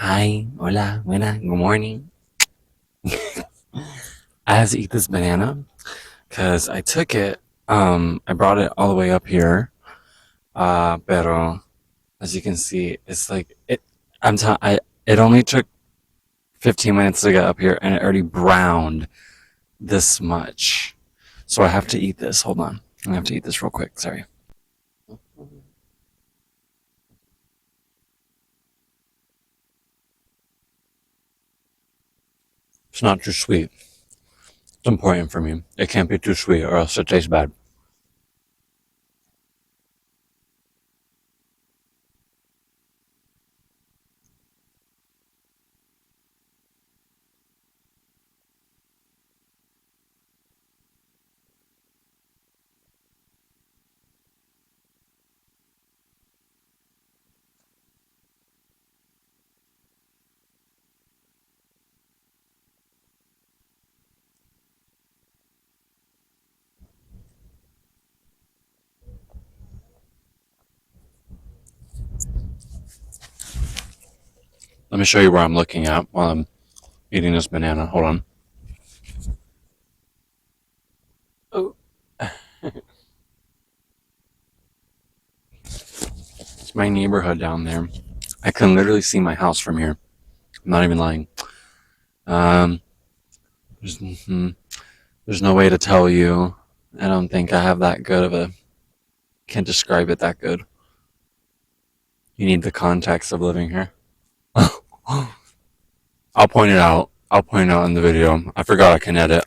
Hi, hola, buena, good morning. I had to eat this banana because I took it. I brought it all the way up here. Pero as you can see, it's like it. It only took 15 minutes to get up here, and it already browned this much. So I have to eat this. Hold on, I have to eat this real quick. Sorry. It's not too sweet. It's important for me. It can't be too sweet, or else it tastes bad. Let me show you where I'm looking at while I'm eating this banana. Hold on. Oh, it's my neighborhood down there. I can literally see my house from here. I'm not even lying. Um, there's, there's no way to tell you. I don't think I have that good of a. Can't describe it that good. You need the context of living here. I'll point it out. I'll point it out in the video. I forgot I can edit.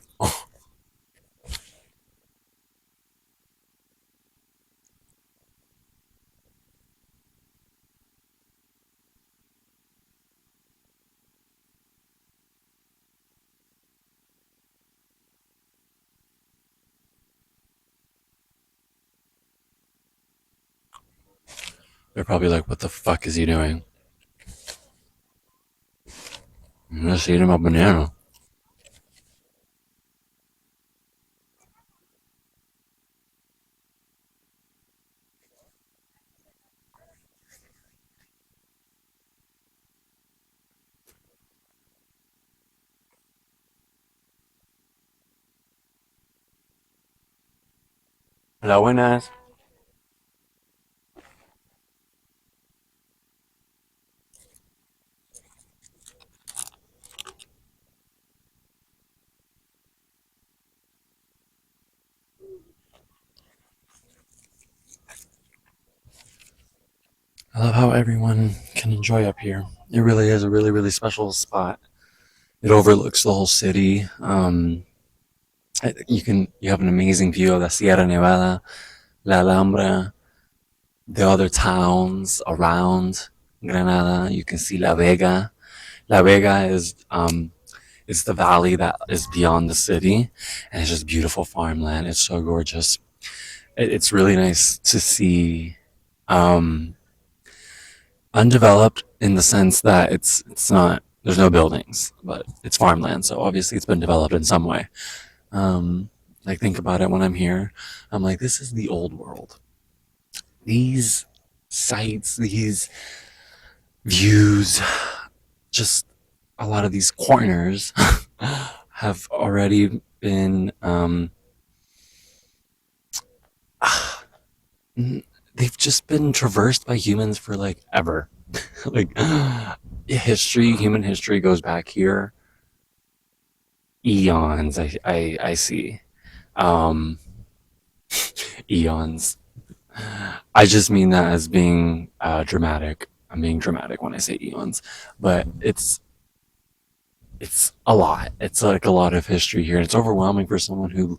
They're probably like, "What the fuck is he doing?" I'm just eating my banana. Hola, buenas. I love how everyone can enjoy up here. It really is a really, really special spot. It overlooks the whole city. You have an amazing view of the Sierra Nevada, La Alhambra, the other towns around Granada. You can see La Vega. La Vega is the valley that is beyond the city, and it's just beautiful farmland. It's so gorgeous. It's really nice to see um, undeveloped in the sense that it's not. There's no buildings, but it's farmland, so obviously it's been developed in some way. Like think about it when I'm here. I'm like, this is the old world. These sites, these views, just a lot of these corners have already been they've just been traversed by humans for like ever. Like human history goes back here eons. I see. Um Eons. I just mean that as being dramatic. I'm being dramatic when I say eons, but it's a lot. It's like a lot of history here. It's overwhelming for someone who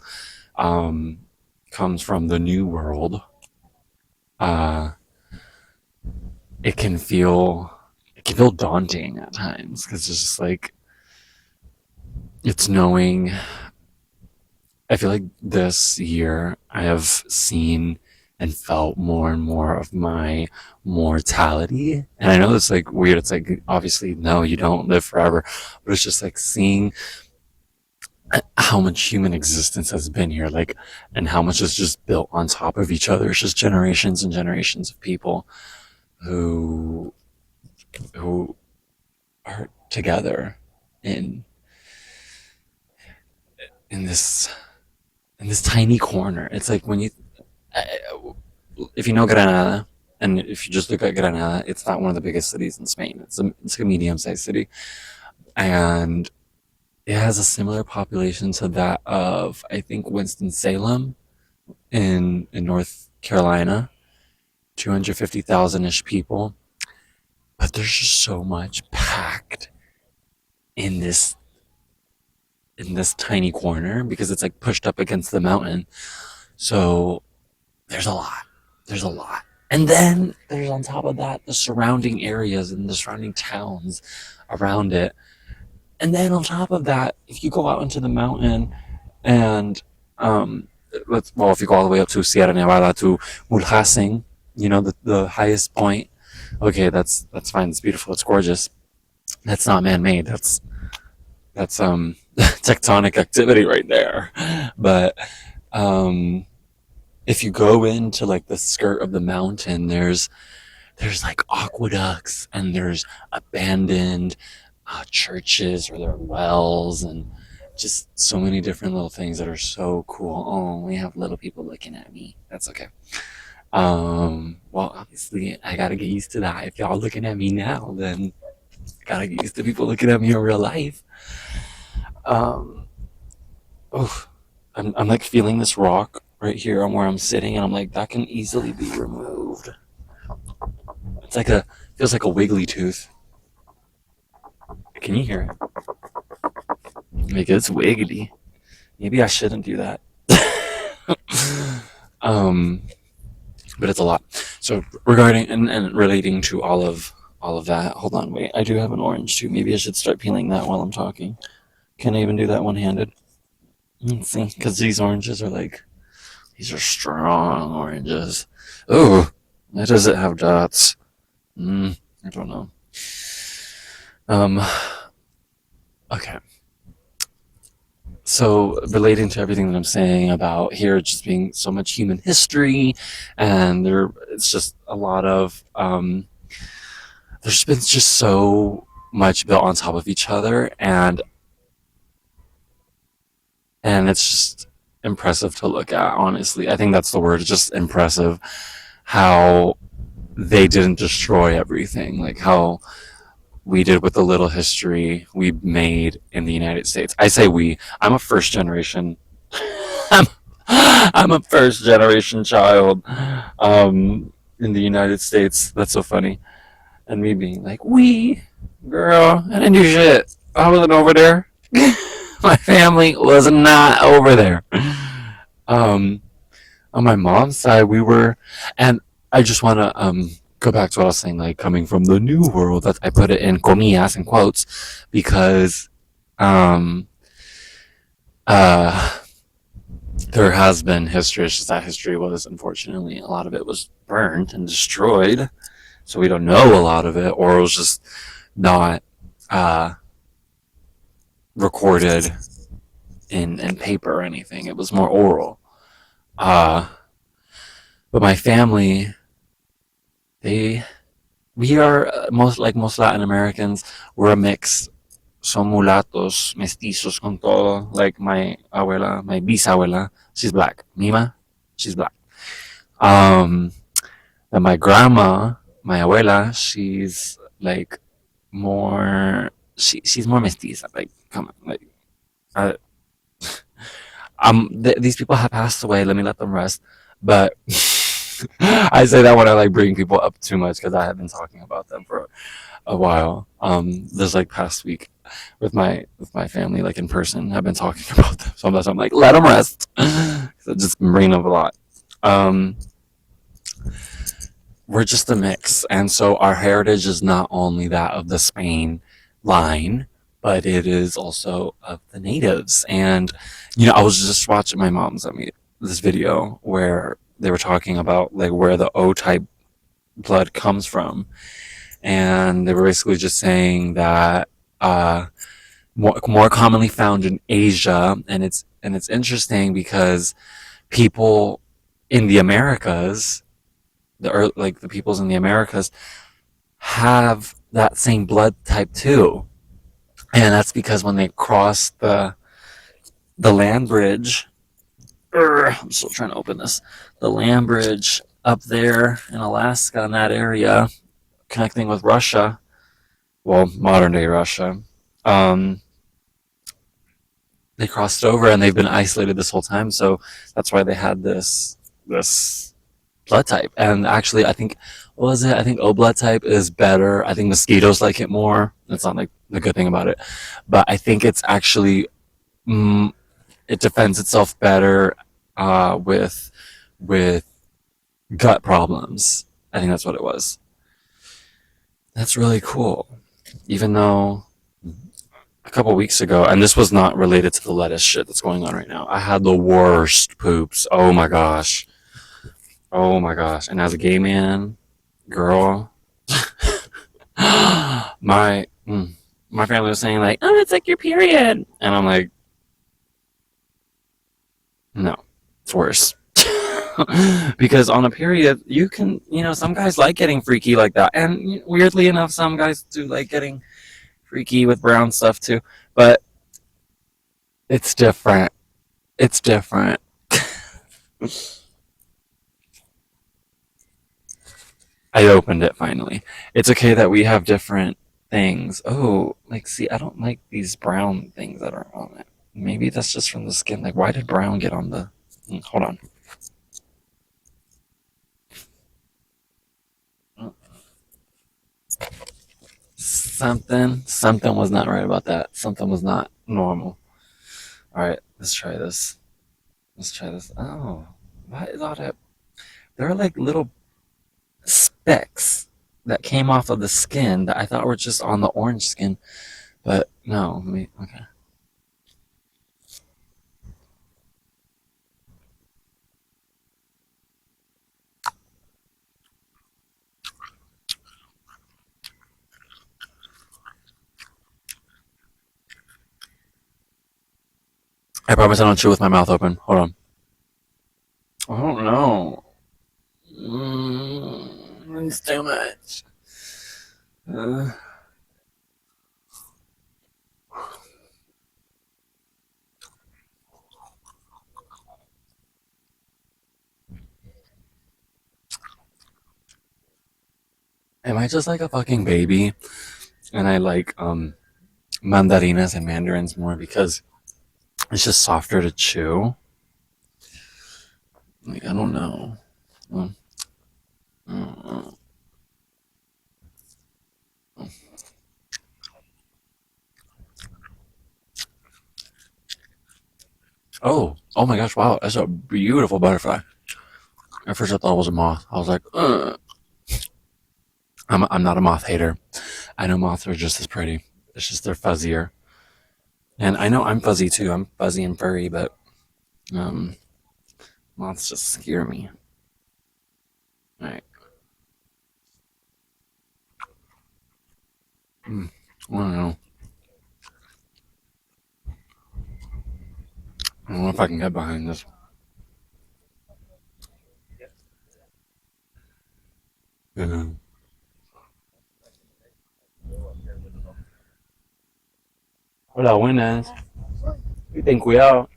um, comes from the new world. Uh, it can feel daunting at times because it's just like it's knowing. I feel like this year I have seen and felt more and more of my mortality. And I know it's like weird. It's like obviously no, you don't live forever, but it's just like seeing how much human existence has been here, like, and how much is just built on top of each other. It's just generations and generations of people who who together in in this in this tiny corner. It's like when you if you know Granada, and if you just look at Granada, it's not one of the biggest cities in Spain. It's a medium-sized city, and it has a similar population to that of, I think, Winston-Salem in North Carolina, 250,000 ish people. But there's just so much packed in this tiny corner because it's like pushed up against the mountain. So there's a lot. There's a lot. And then there's on top of that the surrounding areas and the surrounding towns around it. And then on top of that, if you go out into the mountain and if you go all the way up to Sierra Nevada to Mulhacen, the highest point. Okay, that's fine. It's beautiful. It's gorgeous. That's not man-made. That's tectonic activity right there. But um, if you go into like the skirt of the mountain, there's like aqueducts and there's abandoned churches or there are wells and just so many different little things that are so cool. Oh, we have little people looking at me. That's okay. Well, obviously, I gotta get used to that. If y'all looking at me now, then I gotta get used to people looking at me in real life. Um, oh, I'm like feeling this rock right here on where I'm sitting, and I'm like, that can easily be removed. It's like feels like a wiggly tooth. Can you hear it? Like it's wiggly. Maybe I shouldn't do that. um, but it's a lot. So regarding and relating to all of that, hold on, wait. I do have an orange too. Maybe I should start peeling that while I'm talking. Can I even do that one-handed? Let's see, because these are strong oranges. Oh, why does it have dots? I don't know. Um, okay. So relating to everything that I'm saying about here just being so much human history, and it's just a lot of there's been just so much built on top of each other, and it's just impressive to look at. Honestly, I think that's the word. It's just impressive how they didn't destroy everything, like how we did with the little history we made in the United States. I say we. I'm a first generation. I'm, I'm a first generation child in the United States. That's so funny. And me being like, we, girl, I didn't do shit. I wasn't over there. My family was not over there. Um, on my mom's side, we were, and I just want to go back to what I was saying, like coming from the new world. That I put it in comillas and quotes because um, uh, there has been history. It's just that history was unfortunately a lot of it was burned and destroyed, so we don't know a lot of it, or it was just not uh, recorded in paper or anything. It was more oral. Uh, but my family, they we are most Latin Americans. We're a mix. Son mulatos, mestizos con todo. Like my abuela, my bisabuela, she's black. Mima, she's black. Um, and my grandma, my abuela, she's like she's more mestiza. Like, come on, like, uh, these people have passed away. Let me let them rest. But I say that when I like bring people up too much because I have been talking about them for a while. This like past week with my family, like in person, I've been talking about them. So I'm like, let them rest. So just bring up a lot. Um, we're just a mix, and so our heritage is not only that of the Spain line, but it is also of the natives. And I was just watching my mom's. I mean, this video where they were talking about like where the O type blood comes from, and they were basically just saying that more commonly found in Asia, and it's interesting because people in the Americas, like the peoples in the Americas, have that same blood type too. And that's because when they crossed the land bridge, I'm still trying to open this. The land bridge up there in Alaska, in that area, connecting with Russia, well, modern day Russia, um, they crossed over and they've been isolated this whole time. So that's why they had this blood type. And actually, I think what was it? I think O blood type is better. I think mosquitoes like it more. That's not like the good thing about it, but I think it's actually mm, it defends itself better with gut problems. I think that's what it was. That's really cool. Even though a couple weeks ago, and this was not related to the lettuce shit that's going on right now, I had the worst poops. Oh my gosh. Oh my gosh. And as a gay man, girl, my family was saying like, "Oh, it's like your period," and I'm like, "No, it's worse." Because on a period, you can, some guys like getting freaky like that, and weirdly enough, some guys do like getting freaky with brown stuff too. But it's different. It's different. I opened it finally. It's okay that we have different things. Oh, like, see, I don't like these brown things that are on it. Maybe that's just from the skin. Like, why did brown get on the. Hold on. Something was not right about that. Something was not normal. All right, let's try this. Let's try this. Oh, why is all that? There are like little specks that came off of the skin that I thought were just on the orange skin, but no. Okay. I promise I don't chew with my mouth open. Hold on. I don't know. It's too much. Uh, am I just like a fucking baby? And I like mandarinas and mandarins more because it's just softer to chew. Like, I don't know. Mm, mm, oh my gosh! Wow, that's a beautiful butterfly. At first, I thought it was a moth. I was like, ugh. I'm not a moth hater. I know moths are just as pretty. It's just they're fuzzier, and I know I'm fuzzy too. I'm fuzzy and furry, but um, moths just scare me. All right. I don't know. I don't know if I can get behind this. Yeah. Hola, buenas. Y ten cuidado.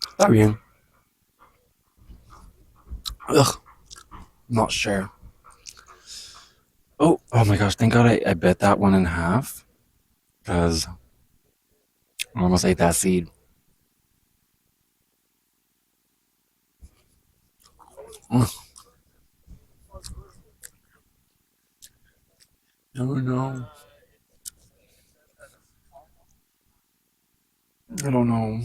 Está bien. Ugh, not sure. Oh my gosh! Thank God I bit that one in half because I almost ate that seed. Ugh, I don't know. I don't know.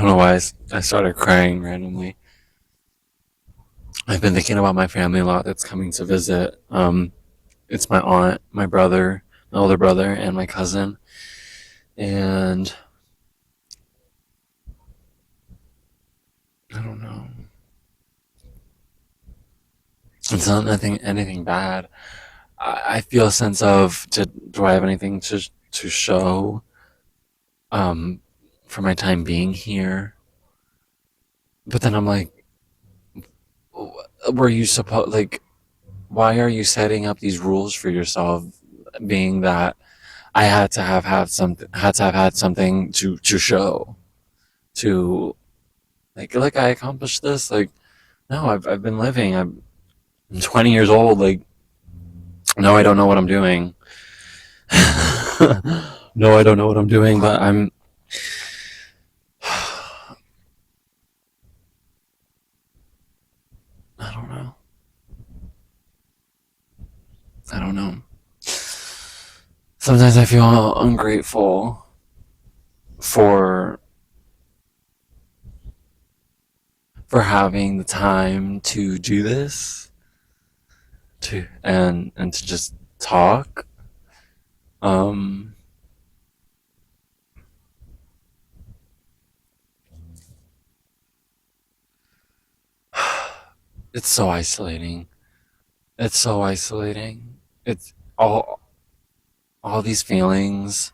don't know why I started crying randomly. I've been thinking about my family a lot that's coming to visit. It's my aunt, my brother, my older brother, and my cousin. And I don't know. It's not anything bad. I feel a sense of do I have anything to show um for my time being here? But then I'm like, were you supposed like why are you setting up these rules for yourself? Being that I had to have had something to show to like I accomplished this. Like no, I've been living. I'm 20 years old. Like no, I don't know what I'm doing. No, I don't know what I'm doing, but I don't know. I don't know. Sometimes I feel ungrateful for having the time to do this to and to just talk. Um, it's so isolating. It's so isolating. It's all these feelings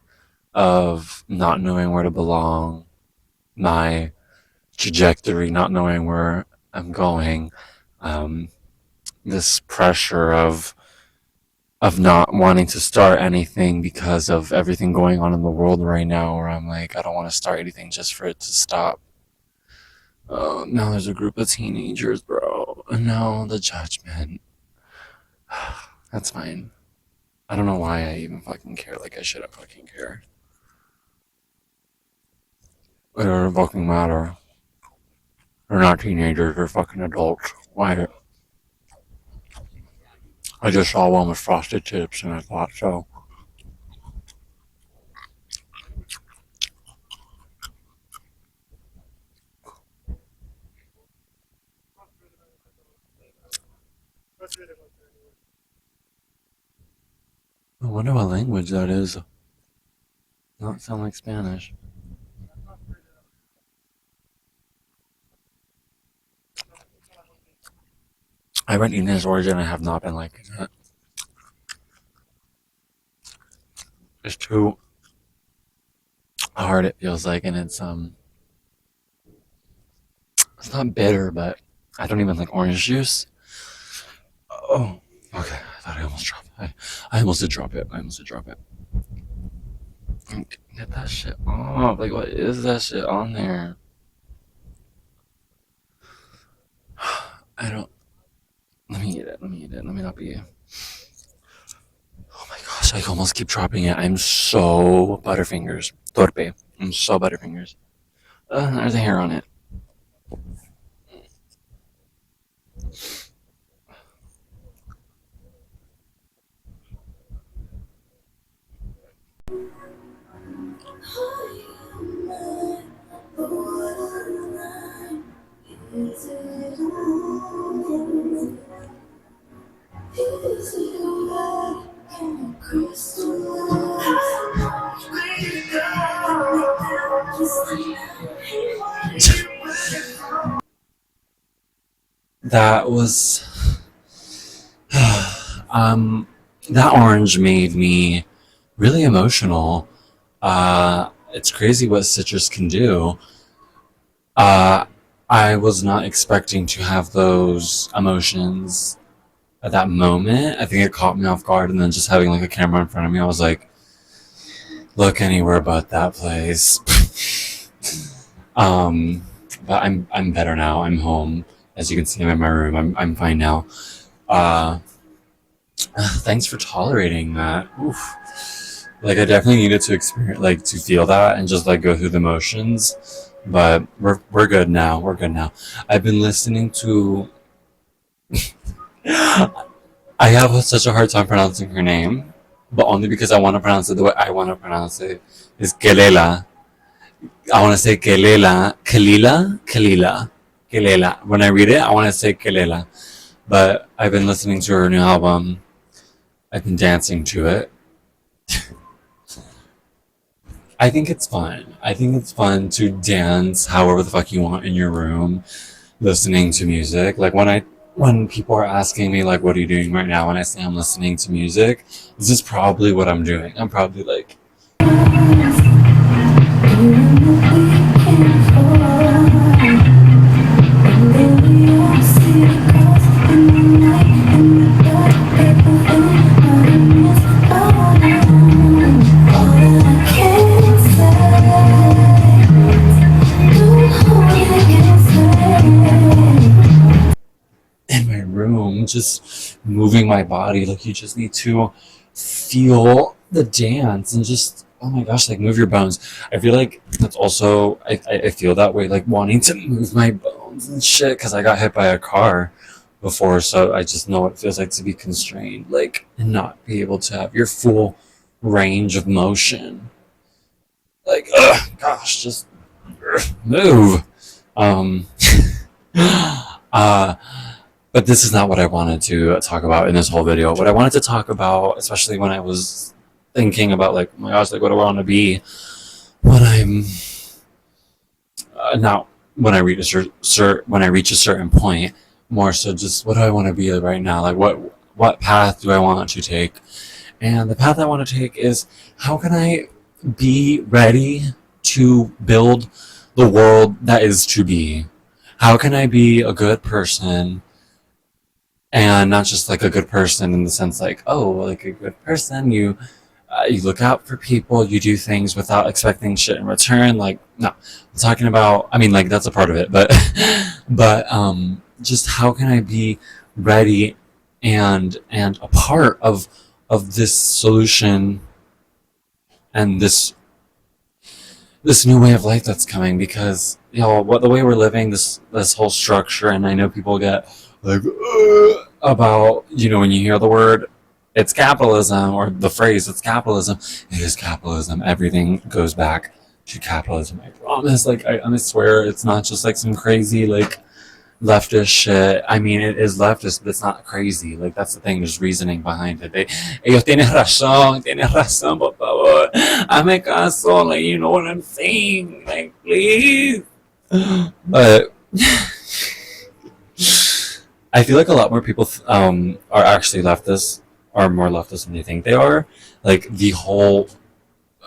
of not knowing where to belong, my trajectory, not knowing where I'm going, um, this pressure of not wanting to start anything because of everything going on in the world right now, where I'm like, I don't want to start anything just for it to stop. Oh, now there's a group of teenagers, bro. No, the judgment. That's fine. I don't know why I even fucking care. Like I shouldn't fucking care. It doesn't fucking matter. They're not teenagers. They're fucking adults. Why? I just saw one with frosted tips, and I thought so. I wonder what language that is. Not sound like Spanish. I read English origin. I have not been liking it. It's too hard. It feels like, and it's not bitter, but I don't even like orange juice. Oh, okay. I thought I almost dropped it. I almost did drop it. I almost did drop it. Get that shit off. Like, what is that shit on there? I don't. Let me eat it. Let me eat it. Let me not be. Oh my gosh, I almost keep dropping it. I'm so Butterfingers. Torpe. I'm so Butterfingers. There's a hair on it. That was. um, that orange made me really emotional. It's crazy what citrus can do. Uh, I was not expecting to have those emotions at that moment. I think it caught me off guard, and then just having like a camera in front of me, I was like, "Look anywhere but that place." um, but I'm better now. I'm home, as you can see. I'm in my room. I'm fine now. Uh, thanks for tolerating that. Oof. Like I definitely needed to experience, like to feel that, and just like go through the motions. But we're good now. We're good now. I've been listening to. I have such a hard time pronouncing her name, but only because I want to pronounce it the way I want to pronounce it. Is Kelela. I want to say Kelela. When I read it, I want to say Kelela. But I've been listening to her new album. I've been dancing to it. I think it's fun. I think it's fun to dance however the fuck you want in your room, listening to music. Like when people are asking me like what are you doing right now and I say I'm listening to music, this is probably what I'm doing. I'm probably like in my room, just moving my body. Like you just need to feel the dance and just oh my gosh, like move your bones. I feel like that's also I feel that way, like wanting to move my bones and shit because I got hit by a car before, so I just know what it feels like to be constrained, like and not be able to have your full range of motion. Like, ugh, gosh, just move. Um, uh, but this is not what I wanted to talk about in this whole video. What I wanted to talk about, especially when I was thinking about like, oh my gosh, like what do I want to be when I'm not when I reach a certain point. More so, just what do I want to be right now? Like, what path do I want to take? And the path I want to take is how can I be ready to build the world that is to be? How can I be a good person and not just like a good person in the sense like, oh, like a good person, you look out for people, you do things without expecting shit in return. Like, no, I'm talking about, I mean, like that's a part of it, but, but just how can I be ready and a part of this solution and this new way of life that's coming, because you know what the way we're living, this whole structure, and I know people get like about, you know, when you hear the word it's capitalism or the phrase it's capitalism, it is capitalism. Everything goes back to capitalism. I promise. Like I swear it's not just like some crazy like leftist shit. I mean, it is leftist, but it's not crazy. Like that's the thing. There's reasoning behind it. Ellos tienes razón, por favor. Hazme caso. Like you know what I'm saying. Like please. But I feel like a lot more people are actually leftists, are more leftist than you think they are. Like the whole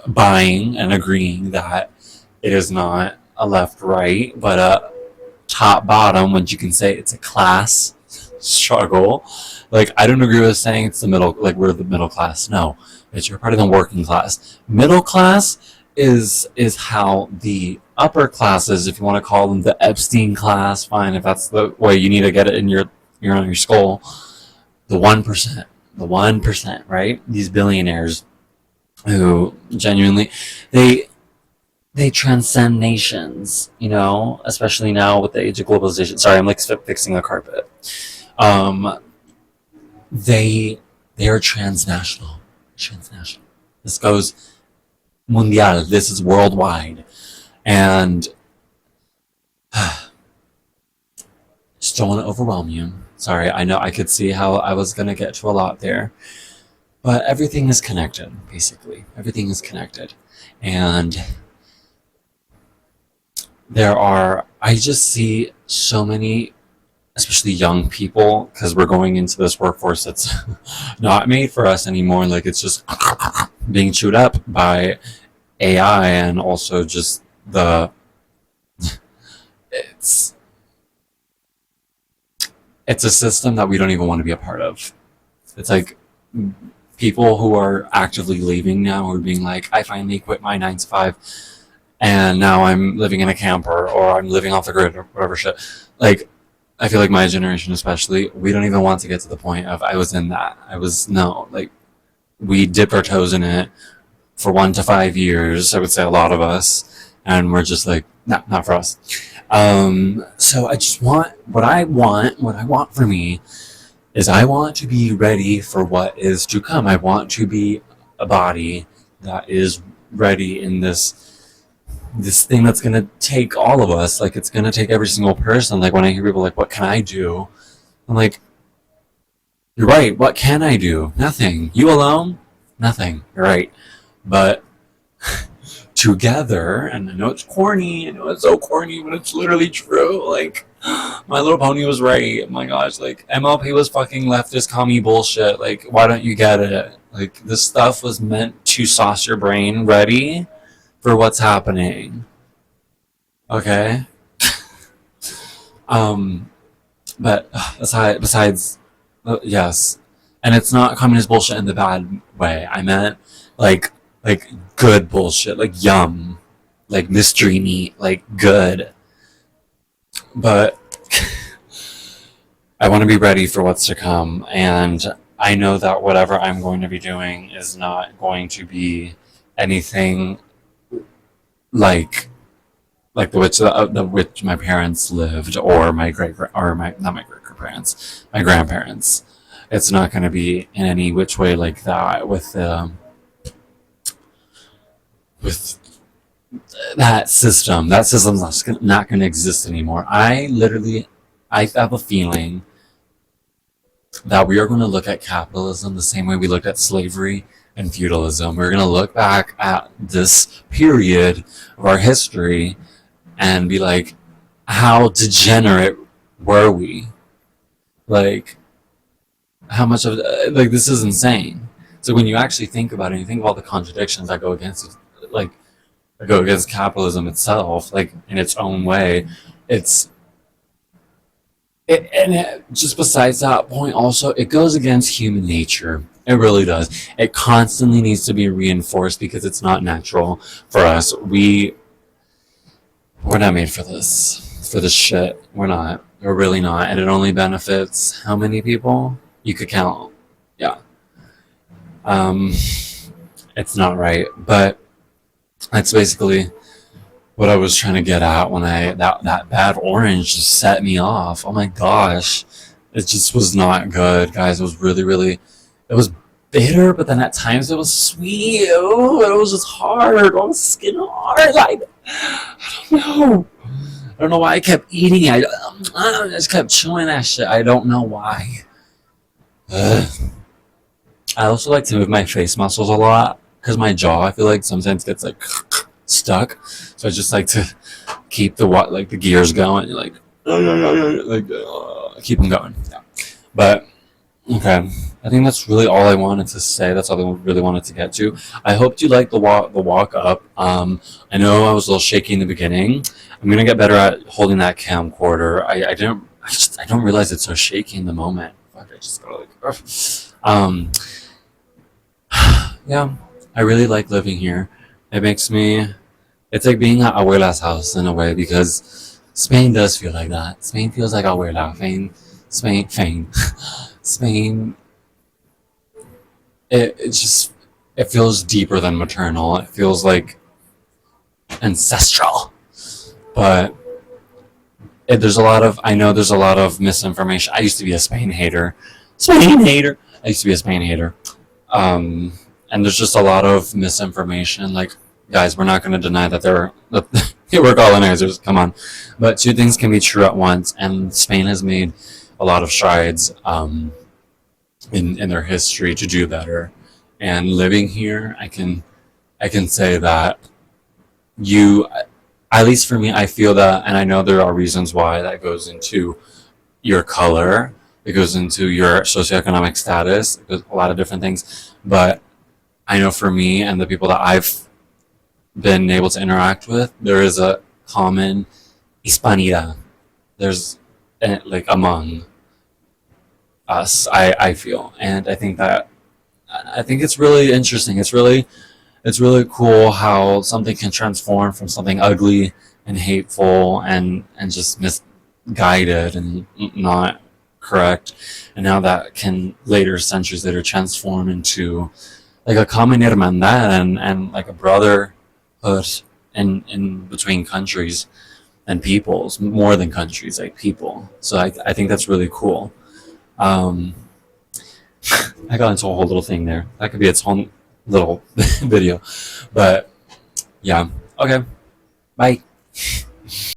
buying and agreeing that it is not a left right, but a top bottom, when you can say it's a class struggle. Like I don't agree with saying it's the middle, like we're the middle class. No, it's you're part of the working class. Middle class is how the upper classes, if you want to call them the Epstein class, fine, if that's the way you need to get it in your on your skull. The 1%, right? These billionaires who genuinely they transcend nations, you know, especially now with the age of globalization. Sorry, I'm like fixing the carpet. They are transnational. This goes mundial. This is worldwide, and just don't want to overwhelm you. Sorry, I know I could see how I was gonna get to a lot there, but everything is connected. Basically, everything is connected, and I just see so many, especially young people, because we're going into this workforce that's not made for us anymore. Like it's just being chewed up by AI, and also just it's a system that we don't even want to be a part of. It's like people who are actively leaving now, who are being like, I finally quit my 9 to 5 and now I'm living in a camper or I'm living off the grid or whatever shit. Like, I feel like my generation especially, we don't even want to get to the point of I was in that. Like we dipped our toes in it for 1 to 5 years, I would say a lot of us, and we're just like, nah, not for us. So I just want what I want for me is I want to be ready for what is to come. I want to be a body that is ready in this this thing that's gonna take all of us. Like, it's gonna take every single person. Like, when I hear people like, what can I do? I'm like, you're right. What can I do? Nothing. You alone? Nothing. You're right. But together, and I know it's corny, I know it's so corny, but it's literally true. Like, My Little Pony was right. Oh my gosh, like, MLP was fucking leftist commie bullshit. Like, why don't you get it? Like, this stuff was meant to sauce your brain ready for what's happening. Okay? Um, but besides, yes. And it's not communist bullshit in the bad way. I meant, like, like good bullshit, like yum, like mystery meat, like good. But I want to be ready for what's to come, and I know that whatever I'm going to be doing is not going to be anything like the which my parents lived, or my great or my not my great grandparents, my grandparents. It's not going to be in any which way like that with that system. That system's not going to exist anymore. I have a feeling that we are going to look at capitalism the same way we looked at slavery and feudalism. We're going to look back at this period of our history and be like, how degenerate were we? Like, how much of like this is insane. So when you actually think about it, you think of all the contradictions that go against it, like that go against capitalism itself, like in its own way. It's just besides that point, also it goes against human nature. It really does. It constantly needs to be reinforced because it's not natural for us. We're not made for this shit. We're not. We're really not. And it only benefits how many people? You could count. Yeah. Um, it's not right. But that's basically what I was trying to get at when that bad orange just set me off. Oh my gosh. It just was not good, guys. It was really, really, it was bitter, but then at times it was sweet. Oh, it was just hard. Oh, skin hard. Like, I don't know. I don't know why I kept eating it. I just kept chewing that shit. I don't know why. Ugh. I also like to move my face muscles a lot because my jaw, I feel like, sometimes gets like stuck. So I just like to keep the gears going, like keep them going. Yeah. But okay, I think that's really all I wanted to say. That's all I really wanted to get to. I hope you liked the walk up. I know I was a little shaky in the beginning. I'm gonna get better at holding that camcorder. I don't realize it's so shaky in the moment. Fuck, I just gotta like. Yeah, I really like living here. It makes me. It's like being at abuela's house in a way because Spain does feel like that. Spain feels like abuela. Spain. Spain. It feels deeper than maternal. It feels like ancestral. But I know there's a lot of misinformation. I used to be a Spain hater. I used to be a Spain hater. And there's just a lot of misinformation. Like, guys, we're not going to deny that they were colonizers. Come on. But two things can be true at once. And Spain has made a lot of strides in their history to do better. And living here, I can say that you, at least for me, I feel that, and I know there are reasons why that goes into your color, it goes into your socioeconomic status, it goes a lot of different things. But I know for me and the people that I've been able to interact with, there is a common hispanidad. There's like among us, I feel, and I think it's really interesting. It's really cool how something can transform from something ugly and hateful and just misguided and not correct, and how that can later, centuries later, transform into like a common hermandad and like a brotherhood in between countries and peoples, more than countries, like people. So I think that's really cool. Um, I got into a whole little thing there. That could be its own little video. But yeah, okay. Bye.